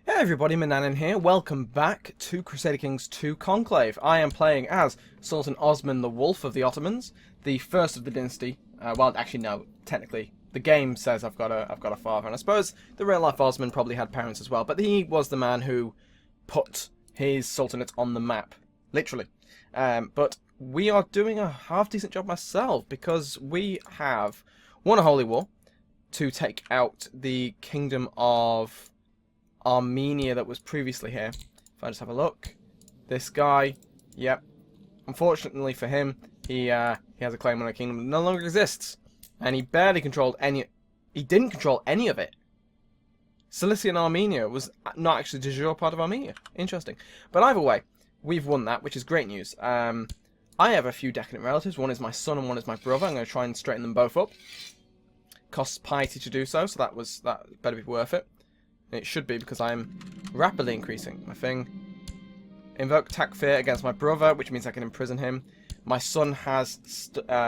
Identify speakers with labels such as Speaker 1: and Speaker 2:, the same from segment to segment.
Speaker 1: Hey everybody, Manannan here. Welcome back to Crusader Kings 2 Conclave. I am playing as Sultan Osman the Wolf of the Ottomans, the first of the dynasty. Well, actually no, technically the game says I've got a father, and I suppose the real life Osman probably had parents as well. But he was the man who put his sultanate on the map, literally. But we are doing a half decent job myself because we have won a holy war to take out the kingdom of Armenia that was previously here. If I just have a look, this guy, yep. Unfortunately for him, he has a claim on a kingdom that no longer exists, and he barely controlled any. He didn't control any of it. Cilicia and Armenia was not actually de jure part of Armenia. Interesting, but either way, we've won that, which is great news. I have a few decadent relatives. One is my son and one is my brother. I'm going to try and straighten them both up. Costs piety to do so, so that better be worth it. It should be, because I'm rapidly increasing my thing. Invoke attack fear against my brother, which means I can imprison him. My son has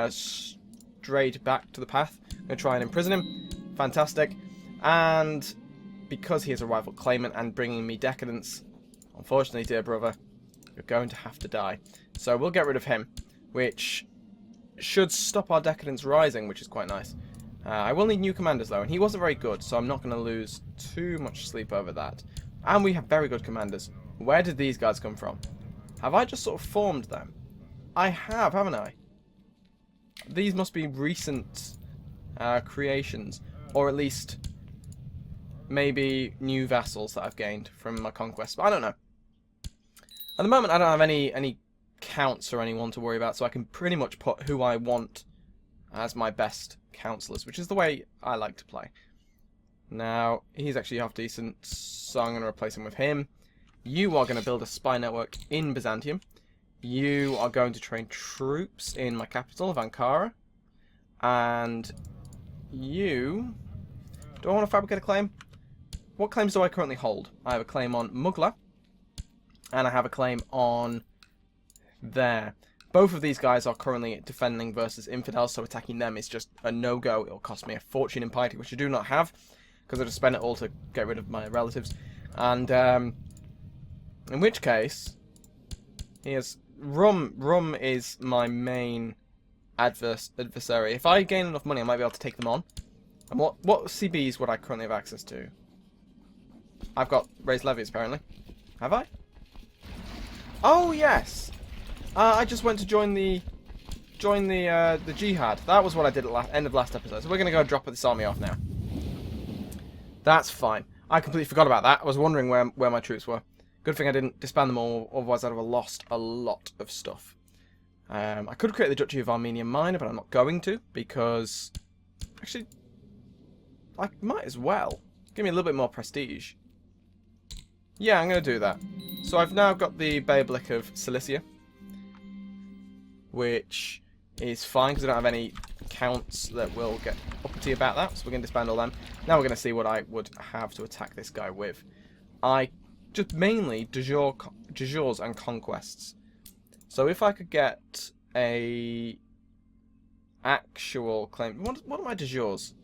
Speaker 1: strayed back to the path. I'm going to try and imprison him. Fantastic. And because he is a rival claimant and bringing me decadence, unfortunately, dear brother, you're going to have to die. So we'll get rid of him, which should stop our decadence rising, which is quite nice. I will need new commanders though, and he wasn't very good, so I'm not going to lose too much sleep over that. And we have very good commanders. Where did these guys come from? Have I just sort of formed them? I have, haven't I? These must be recent creations, or at least maybe new vassals that I've gained from my conquest. But I don't know. At the moment, I don't have any counts or anyone to worry about, so I can pretty much put who I want as my best councillors, which is the way I like to play. Now, he's actually half decent, so I'm going to replace him with him. You are going to build a spy network in Byzantium. You are going to train troops in my capital of Ankara. And you... Do I want to fabricate a claim? What claims do I currently hold? I have a claim on Mughla, and I have a claim on there. Both of these guys are currently defending versus infidels, so attacking them is just a no-go. It'll cost me a fortune in piety, which I do not have, because I just spent it all to get rid of my relatives. And in which case, Rum is my main adversary. If I gain enough money, I might be able to take them on. And what CBs would I currently have access to? I've got raised levies, apparently. Have I? Oh yes. I just went to join the jihad. That was what I did at end of last episode. So we're going to go drop this army off now. That's fine. I completely forgot about that. I was wondering where my troops were. Good thing I didn't disband them all, otherwise I'd have lost a lot of stuff. I could create the Duchy of Armenia Minor, but I'm not going to, because... Actually, I might as well. Give me a little bit more prestige. Yeah, I'm going to do that. So I've now got the Bayablik of Cilicia, which is fine because I don't have any counts that will get uppity about that, so we're going to disband all them. Now we're going to see what I would have to attack this guy with. I just mainly de jures and conquests. So if I could get a actual claim... What are my de jures?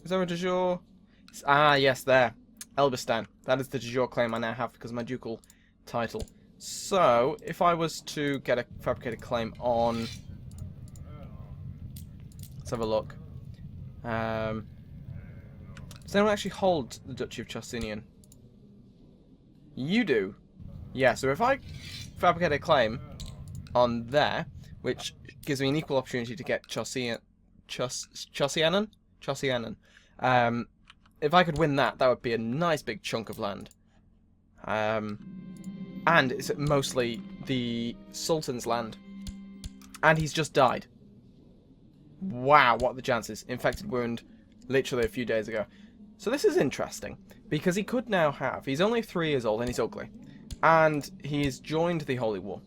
Speaker 1: Is there a de jure? Ah, yes, there. Elbistan. That is the de jure claim I now have because of my ducal title. So, if I was to get a fabricated claim on... Let's have a look. Does anyone actually hold the Duchy of Chosinian? You do. Yeah, so if I fabricate a claim on there, which gives me an equal opportunity to get Chosianan? If I could win that, that would be a nice big chunk of land. And it's mostly the Sultan's land. And he's just died. Wow, what are the chances? Infected wound literally a few days ago. So this is interesting, because he could now have... He's only 3 years old and he's ugly. And he's joined the Holy War.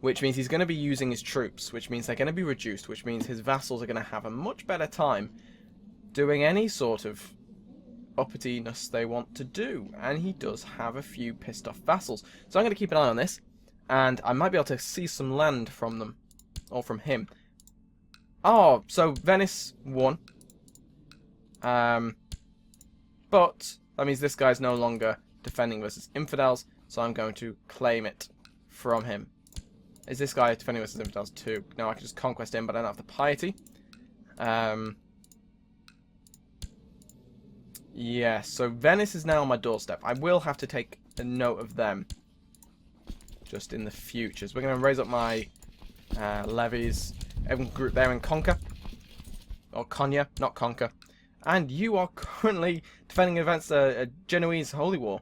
Speaker 1: Which means he's going to be using his troops, which means they're going to be reduced, which means his vassals are going to have a much better time doing any sort of uppityness they want to do, and he does have a few pissed off vassals, so I'm going to keep an eye on this, and I might be able to seize some land from them, or from him. Oh, so Venice won, but That means this guy's no longer defending versus infidels, so I'm going to claim it from him. Is this guy defending versus infidels too? No, I can just conquest him, but I don't have the piety. Yeah, so Venice is now on my doorstep. I will have to take a note of them just in the future. So we're going to raise up my levies. Everyone group there and conquer. Or Konya, not conquer. And you are currently defending against a Genoese holy war.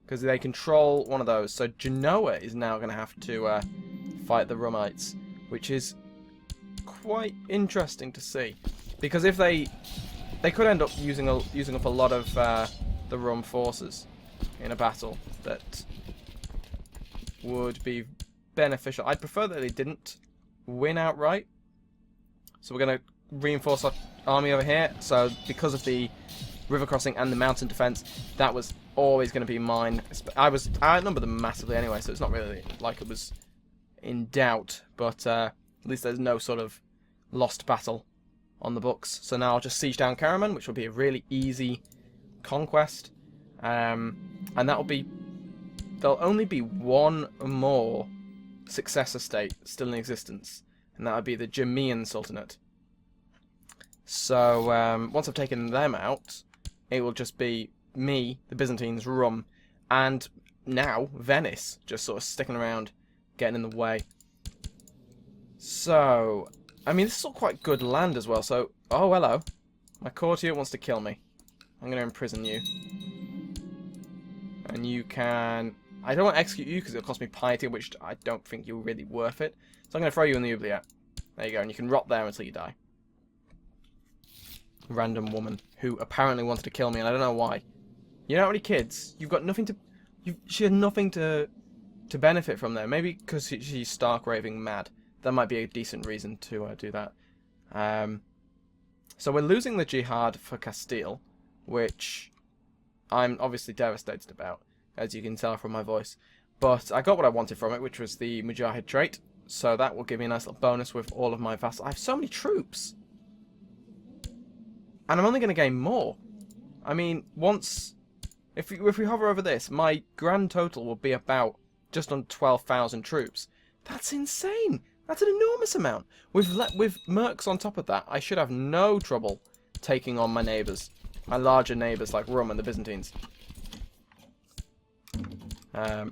Speaker 1: Because they control one of those. So Genoa is now going to have to fight the Rumites. Which is quite interesting to see. Because if they could end up using up a lot of the Rum forces in a battle that would be beneficial. I'd prefer that they didn't win outright. So we're going to reinforce our army over here. So because of the river crossing and the mountain defense, that was always going to be mine. I outnumbered them massively anyway, so it's not really like it was in doubt. But at least there's no sort of lost battle on the books. So now I'll just siege down Karaman, which will be a really easy conquest. And that will be... There'll only be one more successor state still in existence. And that would be the Jermean Sultanate. So once I've taken them out, it will just be me, the Byzantines, Rum, and now Venice just sort of sticking around, getting in the way. So... I mean, this is all quite good land as well, so... Oh, hello. My courtier wants to kill me. I'm going to imprison you. And you can... I don't want to execute you because it'll cost me piety, which I don't think you're really worth it. So I'm going to throw you in the oubliette. There you go, and you can rot there until you die. Random woman who apparently wanted to kill me, and I don't know why. You don't have any kids. You've got nothing to... She had nothing to benefit from there. Maybe because she's stark raving mad. That might be a decent reason to do that. So we're losing the jihad for Castile, which I'm obviously devastated about, as you can tell from my voice. But I got what I wanted from it, which was the Mujahid trait. So that will give me a nice little bonus with all of my vassals. I have so many troops! And I'm only going to gain more. I mean, once... If we hover over this, my grand total will be about just on 12,000 troops. That's insane! That's an enormous amount. With mercs on top of that, I should have no trouble taking on my neighbours. My larger neighbours like Rum and the Byzantines.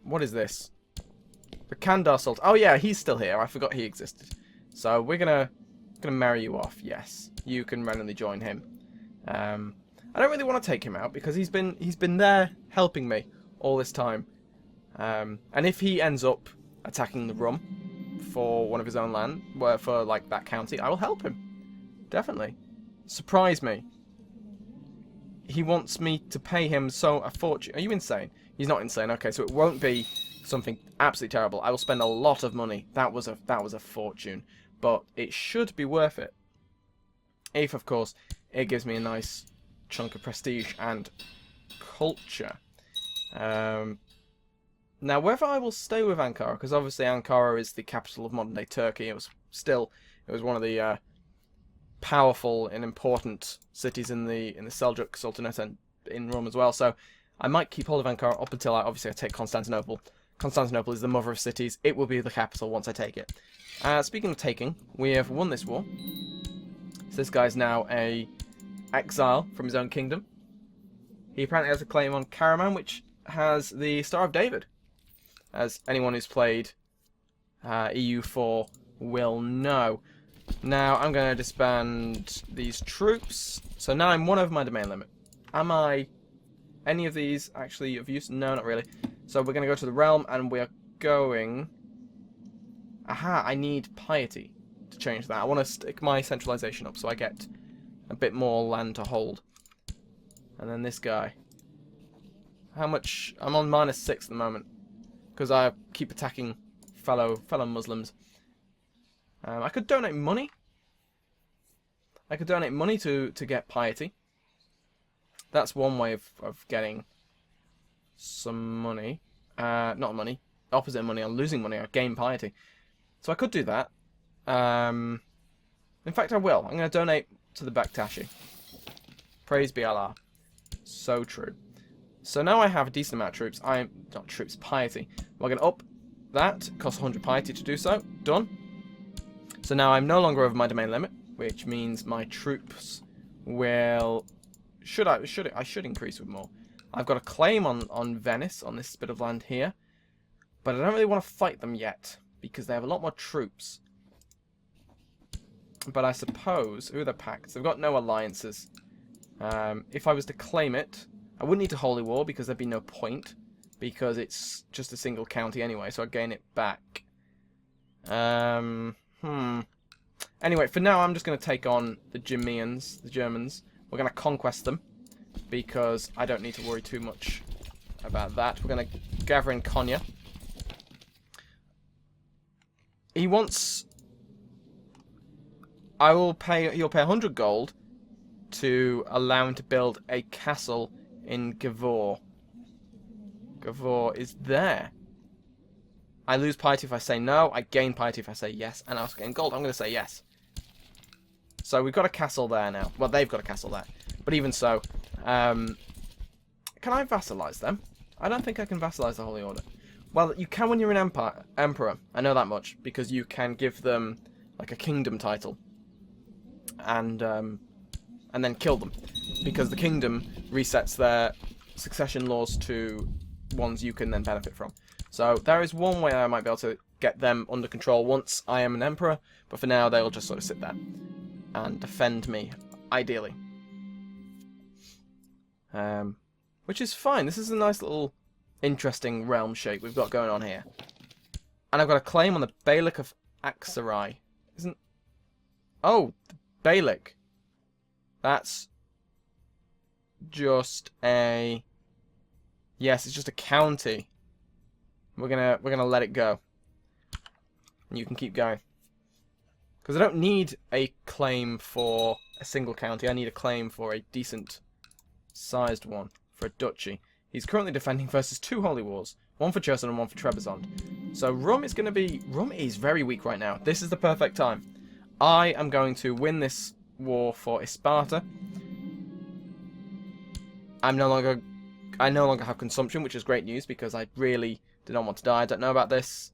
Speaker 1: What is this? The Kandar Sultan. Oh yeah, he's still here. I forgot he existed. So we're gonna marry you off. Yes, you can randomly join him. I don't really want to take him out because he's been there helping me all this time. And if he ends up attacking the Rum for one of his own land, for like that county, I will help him. Definitely. Surprise me. He wants me to pay him a fortune. Are you insane? He's not insane. Okay, so it won't be something absolutely terrible. I will spend a lot of money. That was a fortune, but it should be worth it. If, of course, it gives me a nice chunk of prestige and culture. Now, whether I will stay with Ankara, because obviously Ankara is the capital of modern-day Turkey. It was one of the powerful and important cities in the Seljuk Sultanate and in Rome as well. So I might keep hold of Ankara up until I take Constantinople. Constantinople is the mother of cities. It will be the capital once I take it. Speaking of taking, we have won this war. So this guy's now a exile from his own kingdom. He apparently has a claim on Karaman, which has the Star of David. As anyone who's played EU4 will know. Now, I'm going to disband these troops. So now I'm one over my domain limit. Am I any of these actually of use? No, not really. So we're going to go to the realm, and we are going... Aha, I need piety to change that. I want to stick my centralization up so I get a bit more land to hold. And then this guy. How much? I'm on -6 at the moment. Because I keep attacking fellow Muslims. I could donate money. I could donate money to get piety. That's one way of getting some money. Not money. Opposite money. I'm losing money. I gain piety. So I could do that. In fact, I will. I'm going to donate to the Bektashi. Praise be Allah. so true. So now I have a decent amount of troops. Not troops, piety. We're going to up that. Costs 100 piety to do so. Done. So now I'm no longer over my domain limit, which means my troops will... I should increase with more. I've got a claim on Venice, on this bit of land here. But I don't really want to fight them yet, because they have a lot more troops. But I suppose... Ooh, they're pacts. They've got no alliances. If I was to claim it, I wouldn't need to holy war, because there'd be no point. Because it's just a single county anyway, so I'd gain it back. Anyway, for now, I'm just going to take on the Germans. We're going to conquest them, because I don't need to worry too much about that. We're going to gather in Konya. He wants... He'll pay 100 gold to allow him to build a castle in Gavor. Gavor is there. I lose piety if I say no. I gain piety if I say yes. And I also gain gold. I'm going to say yes. So we've got a castle there now. Well, they've got a castle there. But even so, can I vassalize them? I don't think I can vassalize the Holy Order. Well, you can when you're an emperor. I know that much. Because you can give them like a kingdom title. And then kill them. Because the kingdom resets their succession laws to ones you can then benefit from. So there is one way I might be able to get them under control once I am an emperor, but for now they'll just sort of sit there and defend me, ideally. Which is fine. This is a nice little interesting realm shape we've got going on here. And I've got a claim on the Beylik of Aksaray. Oh, the Beylik. That's just a... Yes, it's just a county. We're gonna let it go. And you can keep going. Because I don't need a claim for a single county. I need a claim for a decent sized one for a duchy. He's currently defending versus 2 holy wars. One for Cherson and one for Trebizond. So Rum is very weak right now. This is the perfect time. I am going to win this war for Isparta. I no longer have consumption, which is great news because I really do not want to die. I don't know about this.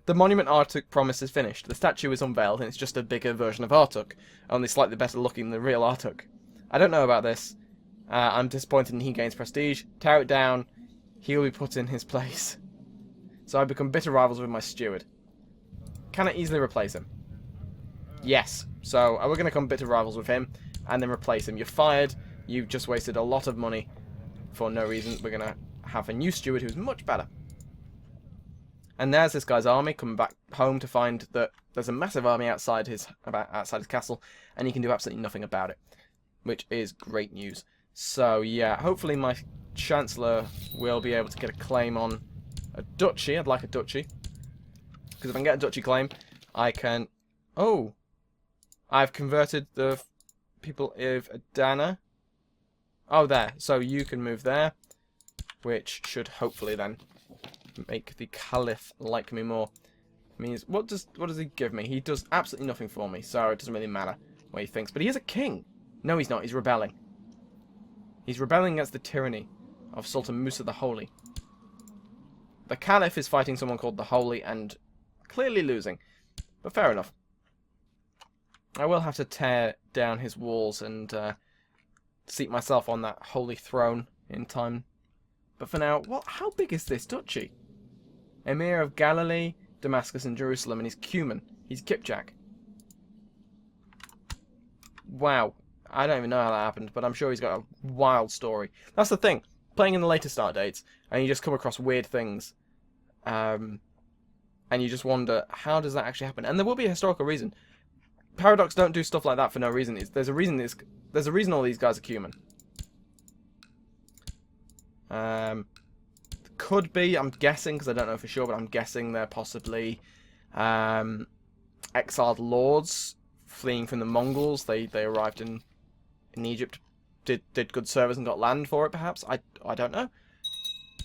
Speaker 1: The monument Artuk promise is finished. The statue is unveiled and it's just a bigger version of Artuk, only slightly better looking than the real Artuk. I don't know about this. I'm disappointed and he gains prestige. Tear it down. He'll be put in his place. So I become bitter rivals with my steward. Can I easily replace him? Yes. So we're going to become bitter rivals with him and then replace him. You're fired. You've just wasted a lot of money for no reason. We're going to have a new steward who's much better. And there's this guy's army coming back home to find that there's a massive army outside his castle, and he can do absolutely nothing about it, which is great news. So yeah, hopefully my chancellor will be able to get a claim on a duchy. I'd like a duchy, because if I can get a duchy claim, I can... Oh, I've converted the people of Adana. Oh, there. So you can move there, which should hopefully then make the Caliph like me more. Means what does he give me? He does absolutely nothing for me, so it doesn't really matter what he thinks. But he is a king. No, he's not. He's rebelling. He's rebelling against the tyranny of Sultan Musa the Holy. The Caliph is fighting someone called the Holy and clearly losing. But fair enough. I will have to tear down his walls and seat myself on that holy throne in time. But for now, how big is this duchy? Emir of Galilee, Damascus and Jerusalem, and he's Cuman. He's Kipchak. Wow. I don't even know how that happened, but I'm sure he's got a wild story. That's the thing. Playing in the later start dates, and you just come across weird things. And you just wonder, how does that actually happen? And there will be a historical reason. Paradox don't do stuff like that for no reason. There's a reason all these guys are Cuman. Could be, I'm guessing, because I don't know for sure, but I'm guessing they're possibly exiled lords fleeing from the Mongols. They arrived in Egypt, did good service and got land for it, perhaps. I don't know.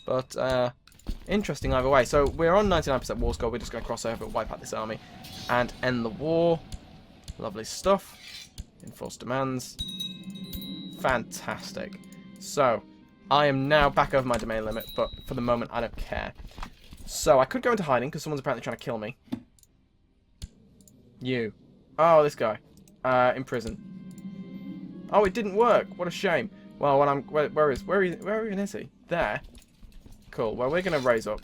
Speaker 1: But interesting either way. So we're on 99% war score. We're just going to cross over, wipe out this army, and end the war. Lovely stuff. Enforce demands. Fantastic. So, I am now back over my domain limit, but for the moment, I don't care. So, I could go into hiding, because someone's apparently trying to kill me. You. Oh, this guy. In prison. Oh, it didn't work. What a shame. Well, when where even is he? There. Cool. Well, we're going to raise up.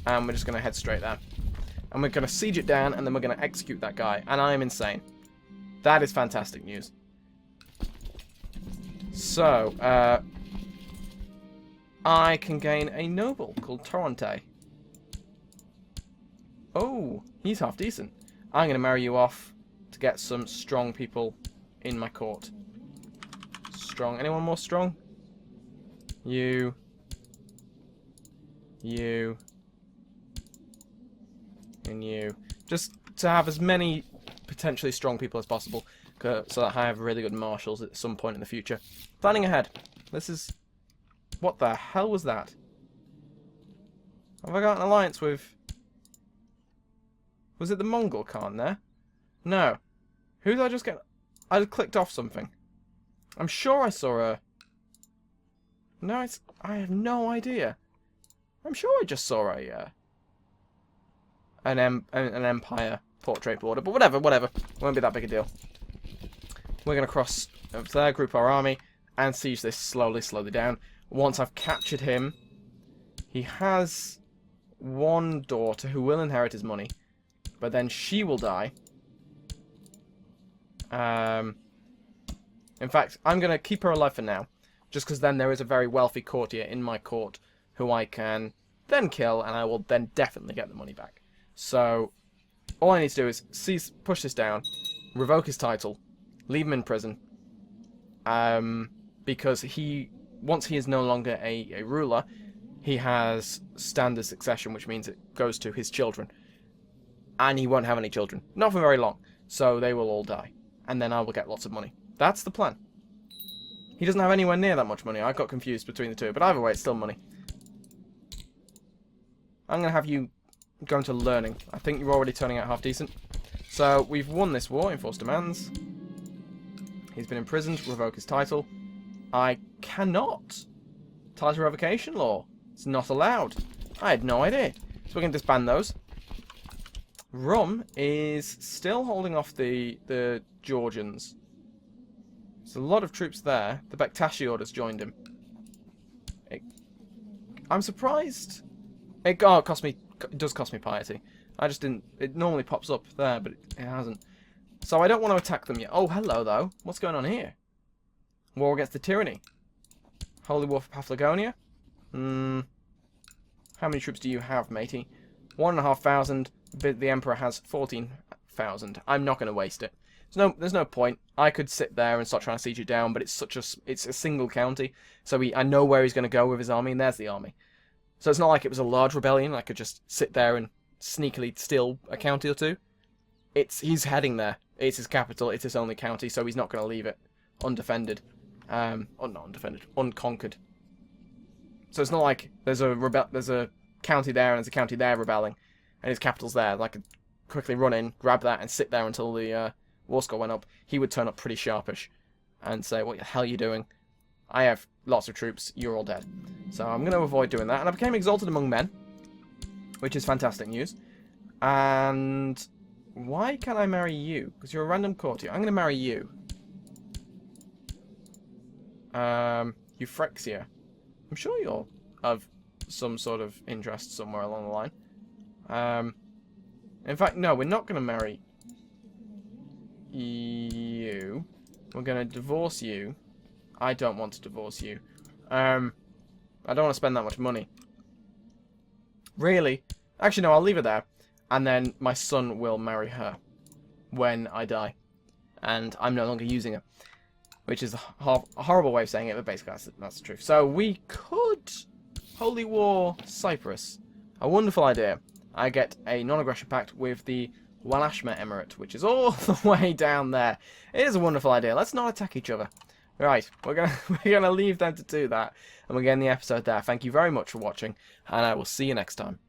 Speaker 1: And we're just going to head straight there. And we're going to siege it down, and then we're going to execute that guy. And I am insane. That is fantastic news. So, I can gain a noble called Torrente. Oh, he's half decent. I'm going to marry you off to get some strong people in my court. Strong. Anyone more strong? You. You. And you. Just to have as many potentially strong people as possible, so that I have really good marshals at some point in the future. Planning ahead. This is... What the hell was that? Have I got an alliance with... Was it the Mongol Khan there? No. Who did I just get... I clicked off something. I'm sure I saw a... No, it's... I have no idea. I'm sure I just saw a... an empire portrait border, but whatever. Won't be that big a deal. We're going to cross over there, group our army, and siege this slowly down. Once I've captured him, he has one daughter who will inherit his money, but then she will die. In fact, I'm going to keep her alive for now, just because then there is a very wealthy courtier in my court who I can then kill, and I will then definitely get the money back. So, all I need to do is push this down, revoke his title, leave him in prison, because once he is no longer a ruler, he has standard succession, which means it goes to his children. And he won't have any children. Not for very long. So they will all die. And then I will get lots of money. That's the plan. He doesn't have anywhere near that much money. I got confused between the two. But either way, it's still money. I'm going to have you go into learning. I think you're already turning out half decent. So we've won this war, enforced demands. He's been imprisoned, revoke his title. I cannot. Title revocation law. It's not allowed. I had no idea. So we're going to disband those. Rum is still holding off the Georgians. There's a lot of troops there. The Bektashi has joined him. I'm surprised. It does cost me piety. I just didn't... It normally pops up there, but it hasn't. So I don't want to attack them yet. Oh, hello, though. What's going on here? War against the tyranny. Holy War for Paphlagonia? How many troops do you have, matey? 1,500. The Emperor has 14,000. I'm not going to waste it. There's no point. I could sit there and start trying to siege it down, but it's a single county. So I know where he's going to go with his army, and there's the army. So it's not like it was a large rebellion. I could just sit there and sneakily steal a county or two. He's heading there. It's his capital. It's his only county, so he's not going to leave it undefended. Or not undefended, unconquered. So it's not like there's a county there and there's a county there rebelling, and his capital's there. I could quickly run in, grab that, and sit there until the war score went up. He would turn up pretty sharpish and say, "What the hell are you doing? I have lots of troops. You're all dead." So I'm going to avoid doing that. And I became exalted among men, which is fantastic news. And why can't I marry you? Because you're a random courtier. I'm going to marry you. Euphryxia. I'm sure you're of some sort of interest somewhere along the line. In fact, no, we're not going to marry you. We're going to divorce you. I don't want to divorce you. I don't want to spend that much money. Really? Actually, no, I'll leave it there. And then my son will marry her when I die. And I'm no longer using her. Which is a horrible way of saying it, but basically that's the truth. So we could Holy War Cyprus. A wonderful idea. I get a non-aggression pact with the Walashma Emirate, which is all the way down there. It is a wonderful idea. Let's not attack each other. Right, we're gonna leave them to do that, and we're getting the episode there. Thank you very much for watching, and I will see you next time.